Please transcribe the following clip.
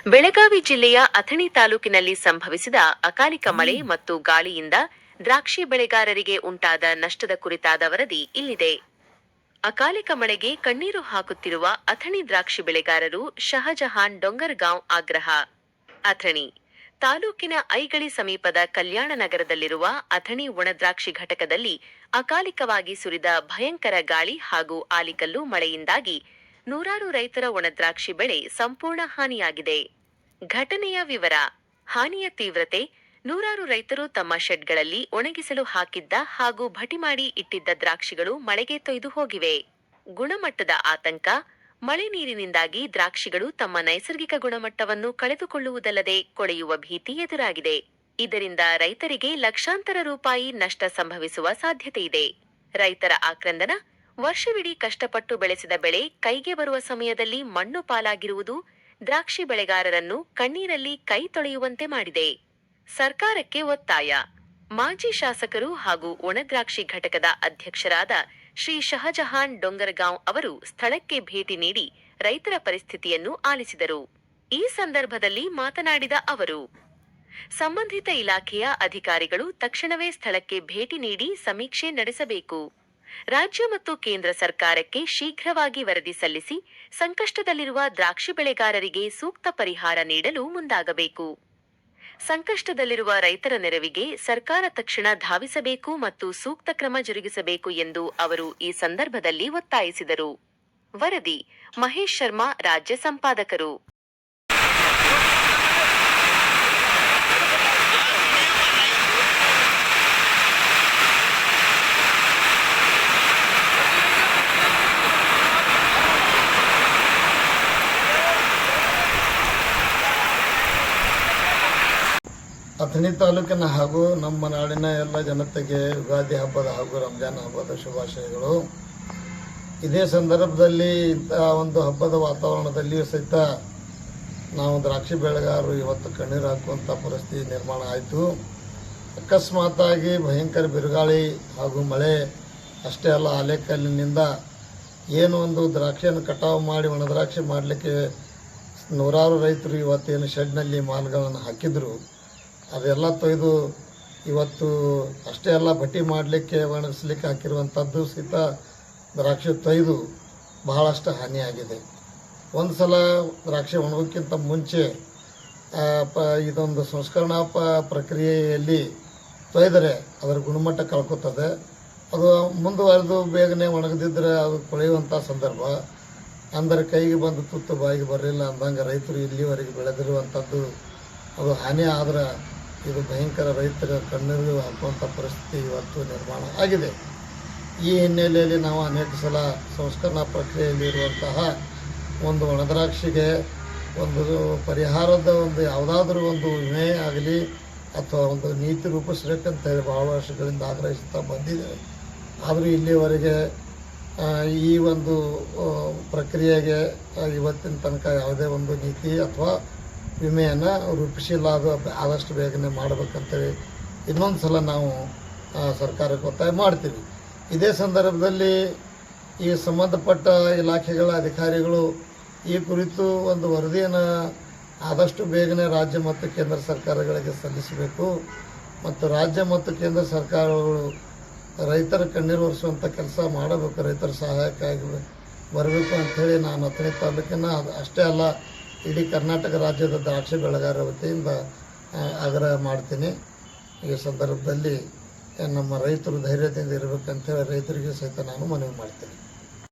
ಬೆಳಗಾವಿ ಜಿಲ್ಲೆಯ ಅಥಣಿ ತಾಲೂಕಿನಲ್ಲಿ ಸಂಭವಿಸಿದ ಅಕಾಲಿಕ ಮಳೆ ಮತ್ತು ಗಾಳಿಯಿಂದ ದ್ರಾಕ್ಷಿ ಬೆಳೆಗಾರರಿಗೆ ಉಂಟಾದ ನಷ್ಟದ ಕುರಿತಾದ ವರದಿ ಇಲ್ಲಿದೆ. ಅಕಾಲಿಕ ಮಳೆಗೆ ಕಣ್ಣೀರು ಹಾಕುತ್ತಿರುವ ಅಥಣಿ ದ್ರಾಕ್ಷಿ ಬೆಳೆಗಾರರು ಶಹಜಹಾನ್ ಡೊಂಗರಗಾಂವ್ ಆಗ್ರಹ. ಅಥಣಿ ತಾಲೂಕಿನ ಐಗಳಿ ಸಮೀಪದ ಕಲ್ಯಾಣ ನಗರದಲ್ಲಿರುವ ಅಥಣಿ ಒಣದ್ರಾಕ್ಷಿ ಘಟಕದಲ್ಲಿ ಅಕಾಲಿಕವಾಗಿ ಸುರಿದ ಭಯಂಕರ ಗಾಳಿ ಹಾಗೂ ಆಲಿಕಲ್ಲು ಮಳೆಯಿಂದಾಗಿ ನೂರಾರು ರೈತರ ಒಣದ್ರಾಕ್ಷಿ ಬೆಳೆ ಸಂಪೂರ್ಣ ಹಾನಿಯಾಗಿದೆ. ಘಟನೆಯ ವಿವರ. ಹಾನಿಯ ತೀವ್ರತೆ: ನೂರಾರು ರೈತರು ತಮ್ಮ ಶೆಡ್ಗಳಲ್ಲಿ ಒಣಗಿಸಲು ಹಾಕಿದ್ದ ಹಾಗೂ ಭಟಿ ಮಾಡಿ ಇಟ್ಟಿದ್ದ ದ್ರಾಕ್ಷಿಗಳು ಮಳೆಗೆ ತೊಯ್ದು ಹೋಗಿವೆ. ಗುಣಮಟ್ಟದ ಆತಂಕ: ಮಳೆ ನೀರಿನಿಂದಾಗಿ ದ್ರಾಕ್ಷಿಗಳು ತಮ್ಮ ನೈಸರ್ಗಿಕ ಗುಣಮಟ್ಟವನ್ನು ಕಳೆದುಕೊಳ್ಳುವುದಲ್ಲದೆ ಕೊಳೆಯುವ ಭೀತಿ ಎದುರಾಗಿದೆ. ಇದರಿಂದ ರೈತರಿಗೆ ಲಕ್ಷಾಂತರ ರೂಪಾಯಿ ನಷ್ಟ ಸಂಭವಿಸುವ ಸಾಧ್ಯತೆಯಿದೆ. ರೈತರ ಆಕ್ರಂದನ: ವರ್ಷವಿಡೀ ಕಷ್ಟಪಟ್ಟು ಬೆಳೆಸಿದ ಬೆಳೆ ಕೈಗೆ ಬರುವ ಸಮಯದಲ್ಲಿ ಮಣ್ಣು ಪಾಲಾಗಿರುವುದು ದ್ರಾಕ್ಷಿ ಬೆಳೆಗಾರರನ್ನು ಕಣ್ಣೀರಲ್ಲಿ ಕೈ ತೊಳೆಯುವಂತೆ ಮಾಡಿದೆ. ಸರ್ಕಾರಕ್ಕೆ ಒತ್ತಾಯ. ಮಾಜಿ ಶಾಸಕರು ಹಾಗೂ ಒಣದ್ರಾಕ್ಷಿ ಘಟಕದ ಅಧ್ಯಕ್ಷರಾದ ಶ್ರೀ ಶಹಜಹಾನ್ ಡೊಂಗರಗಾಂವ್ ಅವರು ಸ್ಥಳಕ್ಕೆ ಭೇಟಿ ನೀಡಿ ರೈತರ ಪರಿಸ್ಥಿತಿಯನ್ನು ಆಲಿಸಿದರು. ಈ ಸಂದರ್ಭದಲ್ಲಿ ಮಾತನಾಡಿದ ಅವರು, ಸಂಬಂಧಿತ ಇಲಾಖೆಯ ಅಧಿಕಾರಿಗಳು ತಕ್ಷಣವೇ ಸ್ಥಳಕ್ಕೆ ಭೇಟಿ ನೀಡಿ ಸಮೀಕ್ಷೆ ನಡೆಸಬೇಕು. ರಾಜ್ಯ ಮತ್ತು ಕೇಂದ್ರ ಸರ್ಕಾರಕ್ಕೆ ಶೀಘ್ರವಾಗಿ ವರದಿ ಸಲ್ಲಿಸಿ ಸಂಕಷ್ಟದಲ್ಲಿರುವ ದ್ರಾಕ್ಷಿ ಬೆಳೆಗಾರರಿಗೆ ಸೂಕ್ತ ಪರಿಹಾರ ನೀಡಲು ಮುಂದಾಗಬೇಕು. ಸಂಕಷ್ಟದಲ್ಲಿರುವ ರೈತರ ನೆರವಿಗೆ ಸರ್ಕಾರ ತಕ್ಷಣ ಧಾವಿಸಬೇಕು ಮತ್ತು ಸೂಕ್ತ ಕ್ರಮ ಜರುಗಿಸಬೇಕು ಎಂದು ಅವರು ಈ ಸಂದರ್ಭದಲ್ಲಿ ಒತ್ತಾಯಿಸಿದರು. ವರದಿ: ಮಹೇಶ್ ಶರ್ಮಾ, ರಾಜ್ಯ ಸಂಪಾದಕರು. ಅಥಣಿ ತಾಲೂಕಿನ ಹಾಗೂ ನಮ್ಮ ನಾಡಿನ ಎಲ್ಲ ಜನತೆಗೆ ಯುಗಾದಿ ಹಬ್ಬದ ಹಾಗೂ ರಂಜಾನ್ ಹಬ್ಬದ ಶುಭಾಶಯಗಳು. ಇದೇ ಸಂದರ್ಭದಲ್ಲಿ ಇಂತಹ ಒಂದು ಹಬ್ಬದ ವಾತಾವರಣದಲ್ಲಿಯೂ ಸಹಿತ ನಾವು ದ್ರಾಕ್ಷಿ ಬೆಳೆಗಾರರು ಇವತ್ತು ಕಣ್ಣೀರು ಹಾಕುವಂಥ ಪರಿಸ್ಥಿತಿ ನಿರ್ಮಾಣ ಆಯಿತು. ಅಕಸ್ಮಾತಾಗಿ ಭಯಂಕರ ಬಿರುಗಾಳಿ ಹಾಗೂ ಮಳೆ ಅಷ್ಟೇ ಅಲ್ಲ, ಆಲೆಕಲ್ಲಿನಿಂದ ಏನು ಒಂದು ದ್ರಾಕ್ಷಿಯನ್ನು ಕಟಾವು ಮಾಡಿ ಒಣದ್ರಾಕ್ಷಿ ಮಾಡಲಿಕ್ಕೆ ನೂರಾರು ರೈತರು ಇವತ್ತೇನು ಶೆಡ್ನಲ್ಲಿ ಮಾಲ್ಗಳನ್ನು ಹಾಕಿದ್ರು ಅದೆಲ್ಲ ತೊಯ್ದು ಇವತ್ತು ಅಷ್ಟೇ ಅಲ್ಲ, ಭಟಿ ಮಾಡಲಿಕ್ಕೆ ಒಣಗಿಸ್ಲಿಕ್ಕೆ ಹಾಕಿರುವಂಥದ್ದು ಸಹಿತ ದ್ರಾಕ್ಷಿ ತೊಯ್ದು ಬಹಳಷ್ಟು ಹಾನಿಯಾಗಿದೆ. ಒಂದು ಸಲ ದ್ರಾಕ್ಷಿ ಒಣಗೋಕ್ಕಿಂತ ಮುಂಚೆ ಇದೊಂದು ಸಂಸ್ಕರಣಾ ಪ್ರಕ್ರಿಯೆಯಲ್ಲಿ ತೊಯ್ದರೆ ಅದರ ಗುಣಮಟ್ಟ ಕಳ್ಕೊತದೆ. ಅದು ಮುಂದುವರೆದು ಬೇಗನೆ ಒಣಗದಿದ್ದರೆ ಅದು ಕೊಳೆಯುವಂಥ ಸಂದರ್ಭ. ಅಂದರೆ ಕೈಗೆ ಬಂದು ತುತ್ತು ಬಾಯಿಗೆ ಬರಲಿಲ್ಲ ಅಂದಂಗೆ ರೈತರು ಇಲ್ಲಿವರೆಗೆ ಬೆಳೆದಿರುವಂಥದ್ದು ಅದು ಹಾನಿ ಆದ್ರೆ ಇದು ಭಯಂಕರ ರೈತರ ಕಣ್ಣೀರು ಹಾಕುವಂಥ ಪರಿಸ್ಥಿತಿ ಇವತ್ತು ನಿರ್ಮಾಣ ಆಗಿದೆ. ಈ ಹಿನ್ನೆಲೆಯಲ್ಲಿ ನಾವು ಅನೇಕ ಸಲ ಸಂಸ್ಕರಣಾ ಪ್ರಕ್ರಿಯೆಯಲ್ಲಿ ಇರುವಂತಹ ಒಂದು ಒಣದ್ರಾಕ್ಷಿಗೆ ಒಂದು ಪರಿಹಾರದ ಒಂದು ಯಾವುದಾದ್ರೂ ಒಂದು ವಿಮೆ ಆಗಲಿ ಅಥವಾ ಒಂದು ನೀತಿ ರೂಪಿಸಬೇಕಂತ ಹೇಳಿ ಭಾಳ ವರ್ಷಗಳಿಂದ ಆಗ್ರಹಿಸ್ತಾ ಬಂದಿದ್ದೇವೆ. ಆದರೂ ಇಲ್ಲಿವರೆಗೆ ಈ ಒಂದು ಪ್ರಕ್ರಿಯೆಗೆ ಇವತ್ತಿನ ತನಕ ಯಾವುದೇ ಒಂದು ನೀತಿ ಅಥವಾ ವಿಮೆಯನ್ನು ರೂಪಿಸಿಲ್ಲ. ಅದು ಆದಷ್ಟು ಬೇಗನೆ ಮಾಡಬೇಕಂತೇಳಿ ಇನ್ನೊಂದು ಸಲ ನಾವು ಸರ್ಕಾರಕ್ಕೆ ಒತ್ತಾಯ ಮಾಡ್ತೀವಿ. ಇದೇ ಸಂದರ್ಭದಲ್ಲಿ ಈ ಸಂಬಂಧಪಟ್ಟ ಇಲಾಖೆಗಳ ಅಧಿಕಾರಿಗಳು ಈ ಕುರಿತು ಒಂದು ವರದಿಯನ್ನು ಆದಷ್ಟು ಬೇಗನೆ ರಾಜ್ಯ ಮತ್ತು ಕೇಂದ್ರ ಸರ್ಕಾರಗಳಿಗೆ ಸಲ್ಲಿಸಬೇಕು ಮತ್ತು ರಾಜ್ಯ ಮತ್ತು ಕೇಂದ್ರ ಸರ್ಕಾರಗಳು ರೈತರ ಕಣ್ಣೀರು ಒರೆಸುವಂಥ ಕೆಲಸ ಮಾಡಬೇಕು, ರೈತರ ಸಹಾಯಕ್ಕಾಗಿ ಬರಬೇಕು ಅಂಥೇಳಿ ನಾನು ಅಥಣಿ ತಾಲೂಕಿನ ಅಷ್ಟೇ ಅಲ್ಲ ಇಡೀ ಕರ್ನಾಟಕ ರಾಜ್ಯದ ದ್ರಾಕ್ಷಿ ಬೆಳೆಗಾರರ ವತಿಯಿಂದ ಆಗ್ರಹ ಮಾಡ್ತೀನಿ. ಈ ಸಂದರ್ಭದಲ್ಲಿ ನಮ್ಮ ರೈತರು ಧೈರ್ಯದಿಂದ ಇರಬೇಕಂತೇಳಿ ರೈತರಿಗೆ ಸಹಿತ ನಾನು ಮನವಿ ಮಾಡ್ತೀನಿ.